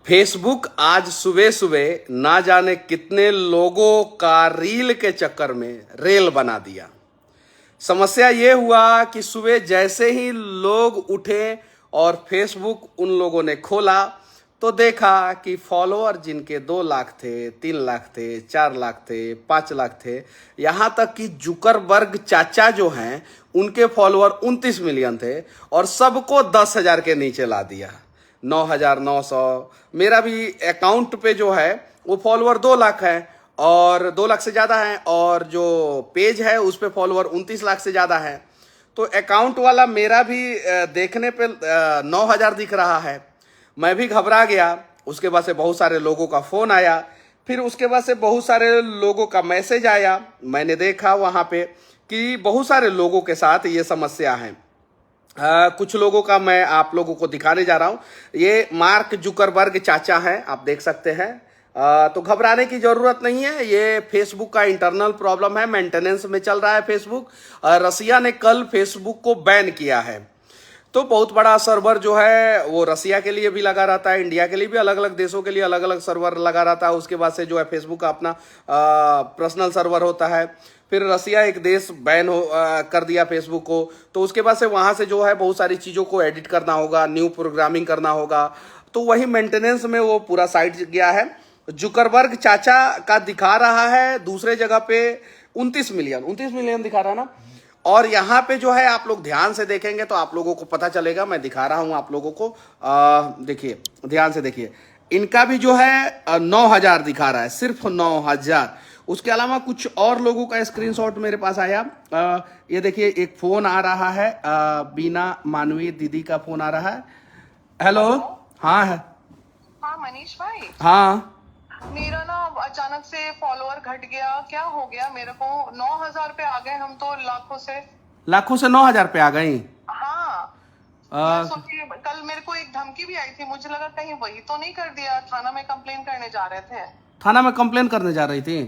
Facebook आज सुबह सुबह ना जाने कितने लोगों का रील के चक्कर में रेल बना दिया। समस्या ये हुआ कि सुबह जैसे ही लोग उठे और फेसबुक उन लोगों ने खोला तो देखा कि फॉलोअर जिनके 2 लाख थे, 3 लाख थे, 4 लाख थे, 5 लाख थे, यहाँ तक कि जुकरबर्ग चाचा जो हैं उनके फॉलोअर 29 मिलियन थे और सबको 10,000 के नीचे ला दिया। 9,900। मेरा भी अकाउंट पे जो है वो फॉलोअर 2 लाख है और 2 लाख से ज़्यादा है, और जो पेज है उस पे फॉलोअर 29 लाख से ज़्यादा है। तो अकाउंट वाला मेरा भी देखने पे 9,000 दिख रहा है। मैं भी घबरा गया। उसके बाद से बहुत सारे लोगों का फ़ोन आया, फिर उसके बाद से बहुत सारे लोगों का मैसेज आया। मैंने देखा वहाँ पे कि बहुत सारे लोगों के साथ ये समस्या है। कुछ लोगों का मैं आप लोगों को दिखाने जा रहा हूं। ये मार्क जुकरबर्ग चाचा हैं, आप देख सकते हैं। तो घबराने की जरूरत नहीं है, ये फेसबुक का इंटरनल प्रॉब्लम है, मेंटेनेंस में चल रहा है फेसबुक। रसिया ने कल फेसबुक को बैन किया है। तो बहुत बड़ा सर्वर जो है वो रसिया के लिए भी लगा रहता है, इंडिया के लिए भी, अलग अलग देशों के लिए अलग अलग सर्वर लगा रहता है। उसके बाद से जो है फेसबुक का अपना पर्सनल सर्वर होता है। फिर रसिया एक देश बैन कर दिया फेसबुक को, तो उसके बाद से वहाँ से जो है बहुत सारी चीज़ों को एडिट करना होगा, न्यू प्रोग्रामिंग करना होगा। तो वही मेंटेनेंस में वो पूरा साइट गया है। जुकरबर्ग चाचा का दिखा रहा है दूसरे जगह पे 29 मिलियन दिखा रहा है ना। और यहाँ पे जो है आप लोग ध्यान से देखेंगे तो आप लोगों को पता चलेगा। मैं दिखा रहा हूँ आप लोगों को, देखिए, ध्यान से देखिए। इनका भी जो है 9,000 दिखा रहा है, सिर्फ 9,000। उसके अलावा कुछ और लोगों का स्क्रीनशॉट मेरे पास आया। ये देखिए, एक फोन आ रहा है, बीना मानवी दीदी का फोन आ रहा है। हेलो। हाँ है। हाँ मनीष भाई। हाँ, मेरा ना अचानक से फॉलोअर घट गया, क्या हो गया? मेरे को 9,000 पे आ गए, हम तो लाखों से 9,000 पे आ गई। हाँ। मैं सोची, कल मेरे को एक धमकी भी आई थी, मुझे लगा कहीं वही तो नहीं कर दिया, थाना में कंप्लेन करने जा रहे थे। थाना में कंप्लेन करने जा रही थी?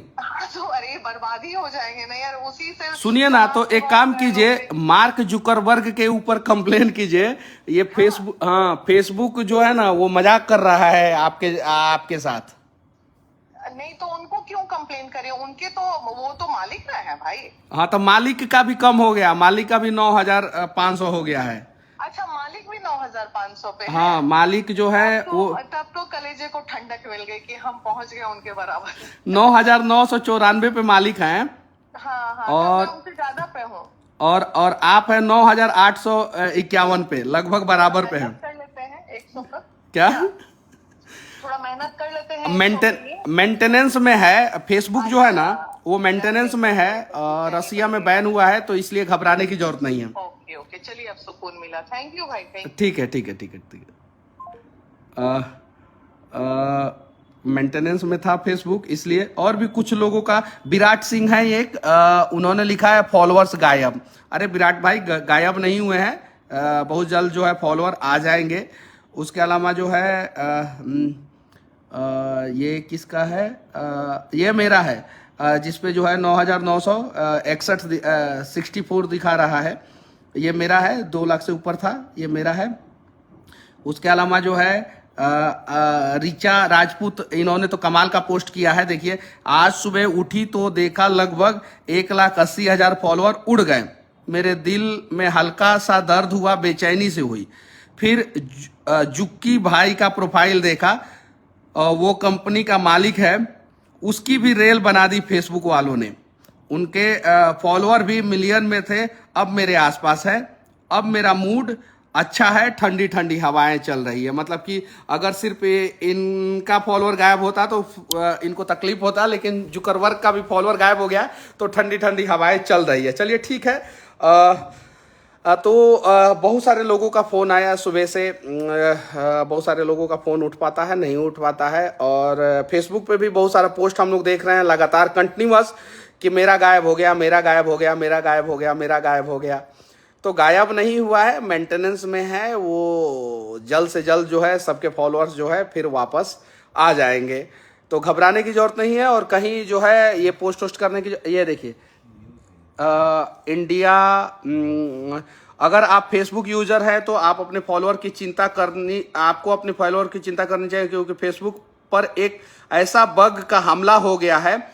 तो अरे बर्बादी हो जाएंगे ना यार, उसी से। सुनिए ना, तो एक काम कीजिए, मार्क जुकरबर्ग के ऊपर कंप्लेन कीजिए। ये फेसबुक, हाँ, फेसबुक जो है ना वो मजाक कर रहा है आपके साथ। नहीं तो उनको क्यों कंप्लेन करें, उनके तो वो तो मालिक ना है भाई। हाँ, तो मालिक का भी कम हो गया, मालिक का भी 9,500 हो गया है। अच्छा, मालिक भी 9,500 पे है? हाँ, मालिक जो है वो तब तो कलेजे को ठंडक मिल गई कि हम पहुंच गए उनके बराबर। 9,994 पे मालिक हैं। हाँ हाँ, और तो मैं उनसे ज्यादा पे हूँ। और आप है 9,851 पे, लगभग बराबर पे हैं। कर लेते हैं 100 पर। क्या? थोड़ा मेहनत कर लेते हैं। मेंटेनेंस में है फेसबुक जो है ना, वो मेंटेनेंस में है। रसिया में बैन हुआ है, तो इसलिए घबराने की जरूरत नहीं है। ओके ओके, चलिए अब सुकून मिला। थैंक यू भाई। ठीक है, ठीक है, ठीक है, ठीक है। मेंटेनेंस में था फेसबुक, इसलिए। और भी कुछ लोगों का, विराट सिंह है एक, उन्होंने लिखा है फॉलोअर्स गायब। अरे विराट भाई, गायब नहीं हुए हैं, बहुत जल्द जो है फॉलोअर आ जाएंगे। उसके अलावा जो है ये किसका है? ये मेरा है, जिसपे जो है 9,961 64 दिखा रहा है। ये मेरा है, 2 लाख से ऊपर था, ये मेरा है। उसके अलावा जो है रिचा राजपूत, इन्होंने तो कमाल का पोस्ट किया है। देखिए, आज सुबह उठी तो देखा लगभग 1,80,000 फॉलोअर उड़ गए। मेरे दिल में हल्का सा दर्द हुआ, बेचैनी से हुई। फिर जुक्की भाई का प्रोफाइल देखा, वो कंपनी का मालिक है, उसकी भी रेल बना दी फेसबुक वालों ने। उनके फॉलोअर भी मिलियन में थे, अब मेरे आसपास है। अब मेरा मूड अच्छा है, ठंडी ठंडी हवाएं चल रही है। मतलब कि अगर सिर्फ इनका फॉलोअर गायब होता तो इनको तकलीफ होता, लेकिन जुकरबर्ग का भी फॉलोअर गायब हो गया, तो ठंडी ठंडी हवाएं चल रही है। चलिए ठीक है। तो बहुत सारे लोगों का फ़ोन आया सुबह से। बहुत सारे लोगों का फ़ोन उठ पाता है, नहीं उठ पाता है। और फेसबुक पे भी बहुत सारा पोस्ट हम लोग देख रहे हैं लगातार, कंटिन्यूअस, कि मेरा गायब हो गया, मेरा गायब हो गया, मेरा गायब हो गया, मेरा गायब हो गया। तो गायब नहीं हुआ है, मेंटेनेंस में है। वो जल्द से जल्द जो है सबके फॉलोअर्स जो है फिर वापस आ जाएंगे। तो घबराने की ज़रूरत नहीं है। और कहीं जो है ये पोस्ट वोस्ट करने की, ये देखिए, इंडिया, अगर आप फेसबुक यूजर हैं तो आप अपने फॉलोअर की चिंता करनी आपको अपने फॉलोअर की चिंता करनी चाहिए, क्योंकि फेसबुक पर एक ऐसा बग का हमला हो गया है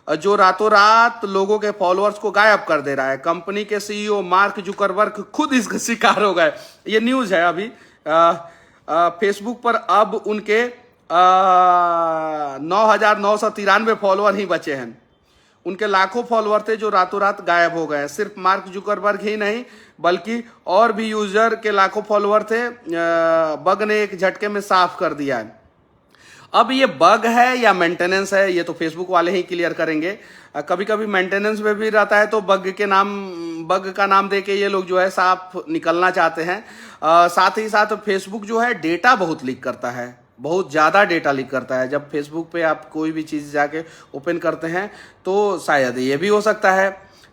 जो रातों रात लोगों के फॉलोअर्स को गायब कर दे रहा है। कंपनी के सीईओ मार्क जुकरबर्ग खुद इसका शिकार हो गए। ये न्यूज है अभी। फेसबुक पर अब उनके 9,993 फॉलोअर ही बचे हैं। उनके लाखों फॉलोअर थे जो रातों रात गायब हो गए। सिर्फ मार्क जुकरबर्ग ही नहीं बल्कि और भी यूजर के लाखों फॉलोअर थे। बग ने एक झटके में साफ कर दिया है। अब ये बग है या मेंटेनेंस है, ये तो फेसबुक वाले ही क्लियर करेंगे। कभी कभी मेंटेनेंस में भी रहता है तो बग का नाम देके ये लोग जो है साफ निकलना चाहते हैं। साथ ही साथ फेसबुक जो है डेटा बहुत लीक करता है, बहुत ज़्यादा डेटा लीक करता है। जब फेसबुक पे आप कोई भी चीज़ जाके ओपन करते हैं तो शायद ये भी हो सकता है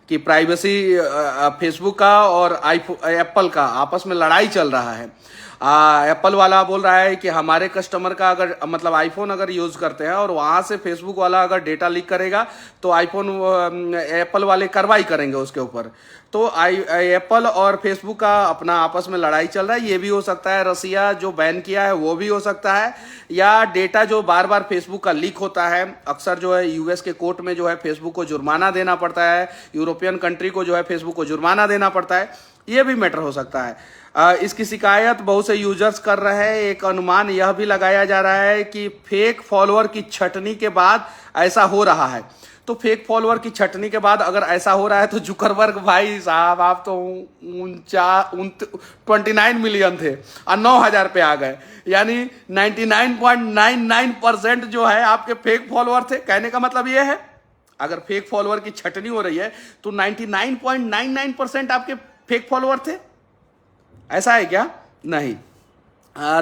कि प्राइवेसी फेसबुक का और एप्पल का आपस में लड़ाई चल रहा है। एप्पल वाला बोल रहा है कि हमारे कस्टमर का अगर मतलब आईफोन अगर यूज़ करते हैं और वहाँ से फेसबुक वाला अगर डेटा लीक करेगा तो एप्पल वाले कार्रवाई करेंगे उसके ऊपर। तो एप्पल और फेसबुक का अपना आपस में लड़ाई चल रहा है। ये भी हो सकता है रसिया जो बैन किया है वो भी हो सकता है, या डेटा जो बार बार फेसबुक का लीक होता है। अक्सर जो है यूएस के कोर्ट में जो है फेसबुक को जुर्माना देना पड़ता है, यूरोपियन कंट्री को जो है फेसबुक को जुर्माना देना पड़ता है। ये भी मैटर हो सकता है। इसकी शिकायत बहुत से यूजर्स कर रहे हैं। एक अनुमान यह भी लगाया जा रहा है कि फेक फॉलोअर की छटनी के बाद ऐसा हो रहा है। तो फेक फॉलोअर की छटनी के बाद अगर ऐसा हो रहा है तो जुकरबर्ग भाई साहब आप तो 29 मिलियन थे और 9,000 पे आ गए, यानी 99.99% जो है आपके फेक फॉलोअर थे। कहने का मतलब ये है अगर फेक फॉलोअर की छटनी हो रही है तो 99.99% आपके फेक फॉलोअर थे। ऐसा है क्या? नहीं।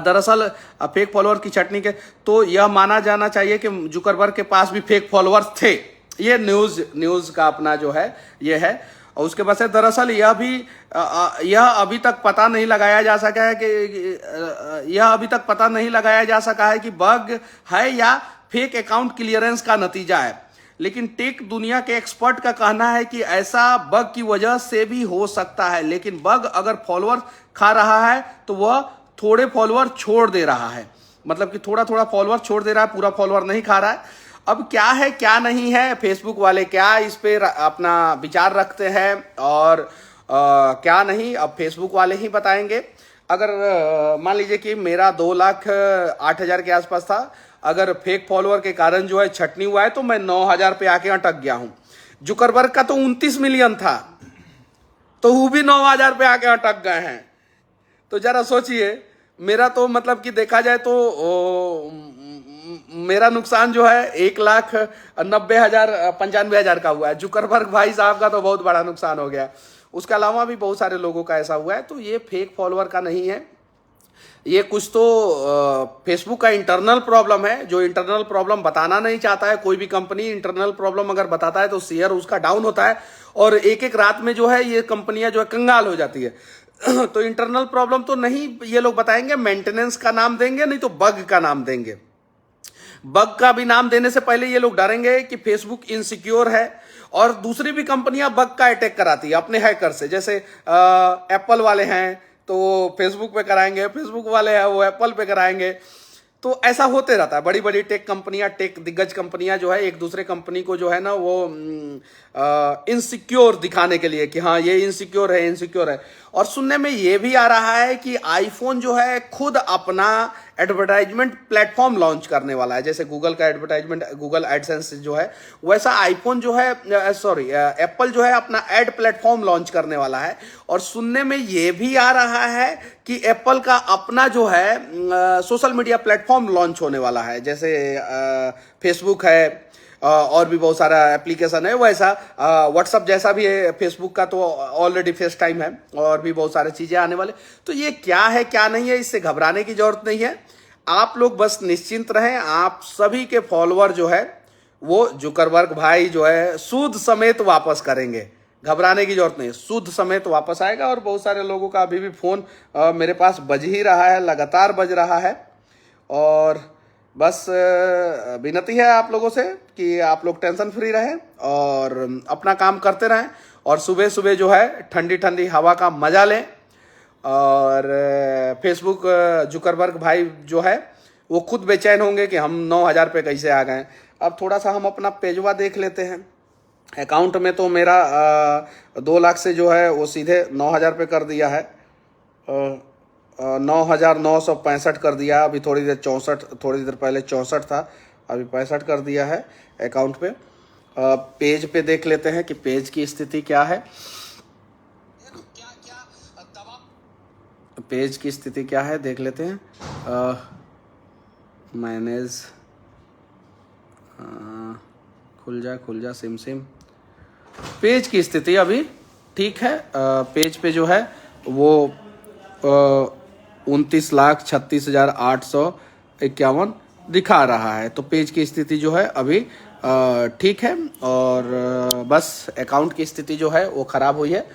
दरअसल फेक फॉलोअर की छटनी के तो यह माना जाना चाहिए कि जुकरबर्ग के पास भी फेक फॉलोअर्स थे। ये न्यूज का अपना जो है ये है। और उसके बाद से दरअसल यह अभी तक पता नहीं लगाया जा सका है कि बग है या फेक अकाउंट क्लियरेंस का नतीजा है। लेकिन टेक दुनिया के एक्सपर्ट का कहना है कि ऐसा बग की वजह से भी हो सकता है। लेकिन बग अगर फॉलोअर खा रहा है तो वह थोड़े फॉलोअर छोड़ दे रहा है, मतलब कि थोड़ा थोड़ा फॉलोअर छोड़ दे रहा है, पूरा फॉलोअर नहीं खा रहा है। अब क्या है क्या नहीं है, फेसबुक वाले क्या इस पे अपना विचार रखते हैं और क्या नहीं, अब फेसबुक वाले ही बताएंगे। अगर मान लीजिए कि मेरा 2,08,000 के आसपास था, अगर फेक फॉलोअर के कारण जो है छटनी हुआ है तो मैं 9,000 पे आके अटक गया हूं। जुकरबर्ग का तो 29 मिलियन था तो वो भी 9,000 पे आके अटक गए हैं। तो जरा सोचिए, मेरा तो मतलब कि देखा जाए तो मेरा नुकसान जो है 1,90,095 का हुआ है। जुकरबर्ग भाई साहब का तो बहुत बड़ा नुकसान हो गया। उसके अलावा भी बहुत सारे लोगों का ऐसा हुआ है। तो ये फेक फॉलोअर का नहीं है, ये कुछ तो फेसबुक का इंटरनल प्रॉब्लम है जो इंटरनल प्रॉब्लम बताना नहीं चाहता है। कोई भी कंपनी इंटरनल प्रॉब्लम अगर बताता है तो शेयर उसका डाउन होता है और एक एक रात में जो है ये कंपनियां जो है कंगाल हो जाती है। तो इंटरनल प्रॉब्लम तो नहीं ये लोग बताएंगे, मेंटेनेंस का नाम देंगे, नहीं तो बग का नाम देंगे। बग का भी नाम देने से पहले ये लोग डरेंगे कि फेसबुक इनसिक्योर है और दूसरी भी कंपनियां बग का अटैक कराती है अपने हैकर से। जैसे एप्पल वाले हैं तो वो फेसबुक पे कराएंगे, फेसबुक वाले हैं वो एप्पल पे कराएंगे। तो ऐसा होते रहता है। बड़ी बड़ी टेक दिग्गज कंपनियां जो है एक दूसरे कंपनी को जो है ना वो इनसिक्योर दिखाने के लिए कि हाँ ये इनसिक्योर है। और सुनने में ये भी आ रहा है कि आईफोन जो है खुद अपना एडवर्टाइजमेंट प्लेटफॉर्म लॉन्च करने वाला है। जैसे गूगल का एडवर्टाइजमेंट, गूगल एडसेंस जो है, वैसा आईफोन जो है एप्पल जो है अपना एड प्लेटफॉर्म लॉन्च करने वाला है। और सुनने में ये भी आ रहा है कि एप्पल का अपना जो है सोशल मीडिया प्लेटफॉर्म लॉन्च होने वाला है। जैसे फेसबुक है और भी बहुत सारा एप्लीकेशन है, वैसा व्हाट्सअप जैसा भी है फेसबुक का, तो ऑलरेडी फेस टाइम है और भी बहुत सारी चीजें आने वाले। तो ये क्या है क्या नहीं है, इससे घबराने की जरूरत नहीं है। आप लोग बस निश्चिंत रहें। आप सभी के फॉलोअर जो है वो जुकरबर्ग भाई जो है सूद समेत वापस करेंगे। घबराने की जरूरत नहीं, सूद समेत वापस आएगा। और बहुत सारे लोगों का अभी भी फोन मेरे पास बज ही रहा है, लगातार बज रहा है। और बस विनती है आप लोगों से कि आप लोग टेंशन फ्री रहें और अपना काम करते रहें और सुबह सुबह जो है ठंडी ठंडी हवा का मजा लें। और फेसबुक जुकरबर्ग भाई जो है वो खुद बेचैन होंगे कि हम 9,000 पे कैसे आ गए। अब थोड़ा सा हम अपना पेजवा देख लेते हैं। अकाउंट में तो मेरा 2 लाख से जो है वो सीधे 9,000 पे कर दिया है, 9,965 कर दिया। अभी थोड़ी देर पहले 64 था, अभी 65 कर दिया है अकाउंट पे। पेज पे देख लेते हैं कि पेज की स्थिति क्या है। पेज की स्थिति क्या है देख लेते हैं। मैनेज, खुल जा सिम। पेज की स्थिति अभी ठीक है। पेज पे जो है वो 29,36,851 दिखा रहा है। तो पेज की स्थिति जो है अभी ठीक है। और बस अकाउंट की स्थिति जो है वो खराब हुई है।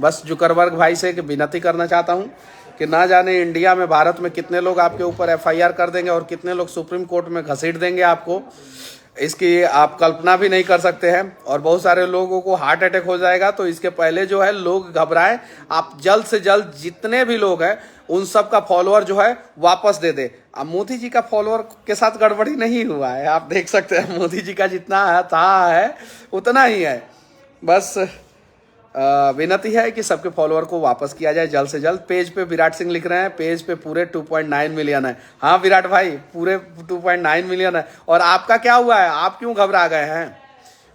बस जुकरबर्ग भाई से विनती करना चाहता हूँ कि ना जाने इंडिया में, भारत में कितने लोग आपके ऊपर FIR कर देंगे और कितने लोग सुप्रीम कोर्ट में घसीट देंगे आपको, इसकी आप कल्पना भी नहीं कर सकते हैं। और बहुत सारे लोगों को हार्ट अटैक हो जाएगा। तो इसके पहले जो है लोग घबराएं, आप जल्द से जल्द जितने भी लोग हैं उन सब का फॉलोअर जो है वापस दे दे। अब मोदी जी का फॉलोअर के साथ गड़बड़ी नहीं हुआ है, आप देख सकते हैं मोदी जी का जितना था है उतना ही है। बस विनती है कि सबके फॉलोअर को वापस किया जाए जल्द से जल्द। पेज पे विराट सिंह लिख रहे हैं, पेज पे पूरे 2.9 मिलियन है। हाँ विराट भाई, पूरे 2.9 मिलियन है। और आपका क्या हुआ है, आप क्यों घबरा गए हैं?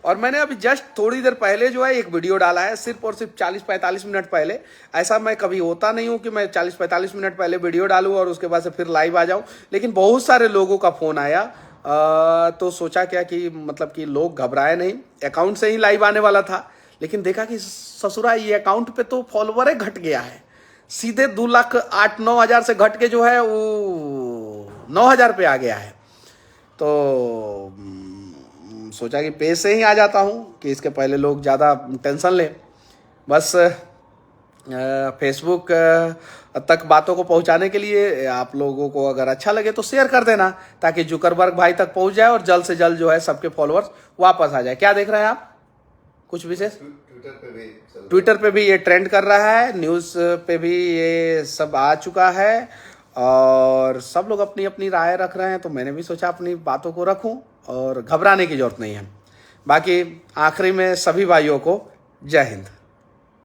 और मैंने अभी जस्ट थोड़ी देर पहले जो है एक वीडियो डाला है, सिर्फ और सिर्फ 40-45 मिनट पहले। ऐसा मैं कभी होता नहीं हूँ कि मैं 40-45 मिनट पहले वीडियो डालूँ और उसके बाद से फिर लाइव आ जाऊँ, लेकिन बहुत सारे लोगों का फ़ोन आया। तो सोचा क्या कि मतलब कि लोग घबराए नहीं। अकाउंट से ही लाइव आने वाला था, लेकिन देखा कि ससुरा ये अकाउंट पे तो फॉलोवर घट गया है, सीधे 2,08,9,000 से घट के जो है वो 9,000 पे आ गया है। तो सोचा कि पेज से ही आ जाता हूँ कि इसके पहले लोग ज़्यादा टेंशन लें। बस फेसबुक तक बातों को पहुँचाने के लिए आप लोगों को अगर अच्छा लगे तो शेयर कर देना, ताकि जुकरबर्ग भाई तक पहुँच जाए और जल्द से जल्द जो है सबके फॉलोअर्स वापस आ जाए। क्या देख रहे हैं आप, कुछ विशेष? ट्विटर पे भी ये ट्रेंड कर रहा है, न्यूज़ पे भी ये सब आ चुका है और सब लोग अपनी अपनी राय रख रहे हैं। तो मैंने भी सोचा अपनी बातों को रखूं और घबराने की जरूरत नहीं है। बाकी आखिरी में सभी भाइयों को जय हिंद।